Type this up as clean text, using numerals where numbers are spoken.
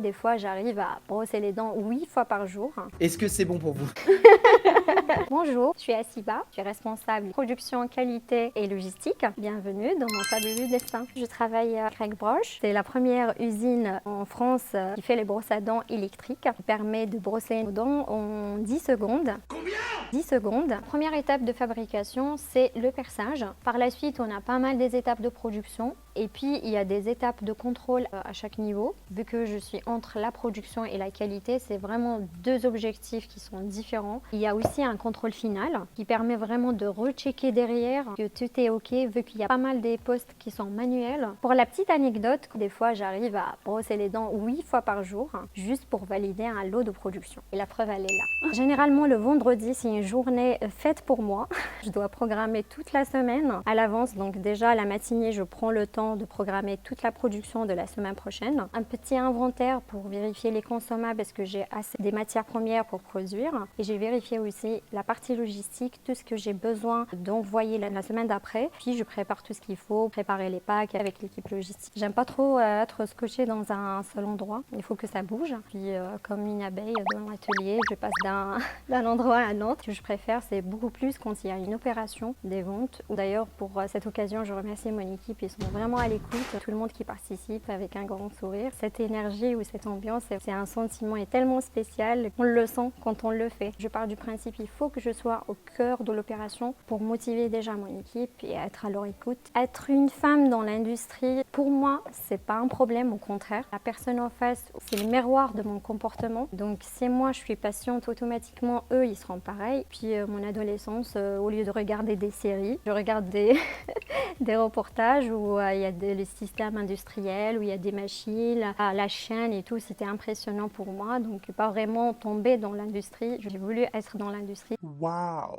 Des fois, j'arrive à brosser les dents 8 fois par jour. Est-ce que c'est bon pour vous? Bonjour, je suis Asiba, je suis responsable production, qualité et logistique. Bienvenue dans mon fabuleux destin. Je travaille à Craig Broche. C'est la première usine en France qui fait les brosses à dents électriques, qui permet de brosser nos dents en 10 secondes. Combien? 10 secondes. Première étape de fabrication, c'est le perçage. Par la suite, on a pas mal des étapes de production. Et puis, il y a des étapes de contrôle à chaque niveau. Vu que je suis entre la production et la qualité, c'est vraiment deux objectifs qui sont différents. Il y a aussi un contrôle final qui permet vraiment de rechecker derrière que tout est OK, vu qu'il y a pas mal des postes qui sont manuels. Pour la petite anecdote, des fois, j'arrive à brosser les dents 8 fois par jour, juste pour valider un lot de production. Et la preuve, elle est là. Généralement, le vendredi, c'est une journée faite pour moi. Je dois programmer toute la semaine à l'avance. Donc déjà, la matinée, je prends le temps de programmer toute la production de la semaine prochaine. Un petit inventaire pour vérifier les consommables parce que j'ai assez des matières premières pour produire. Et j'ai vérifié aussi la partie logistique, tout ce que j'ai besoin d'envoyer la semaine d'après. Puis je prépare tout ce qu'il faut, préparer les packs avec l'équipe logistique. J'aime pas trop être scotchée dans un seul endroit. Il faut que ça bouge. Puis comme une abeille dans l'atelier, je passe d'un endroit à un autre. Ce que je préfère, c'est beaucoup plus quand il y a une opération, des ventes. D'ailleurs, pour cette occasion, je remercie mon équipe. Ils sont vraiment à l'écoute. Tout le monde qui participe avec un grand sourire. Cette énergie ou cette ambiance, c'est un sentiment tellement spécial. On le sent quand on le fait. Je pars du principe, il faut que je sois au cœur de l'opération pour motiver déjà mon équipe et être à leur écoute. Être une femme dans l'industrie, pour moi, c'est pas un problème, au contraire. La personne en face, c'est le miroir de mon comportement. Donc, si moi, je suis patiente, automatiquement, eux, ils seront pareils. Puis, mon adolescence, au lieu de regarder des séries, je regarde des, des reportages où il y a des systèmes industriels, où il y a des machines, la chaîne et tout. C'était impressionnant pour moi. Donc, pas vraiment tomber dans l'industrie. J'ai voulu être dans l'industrie. Waouh!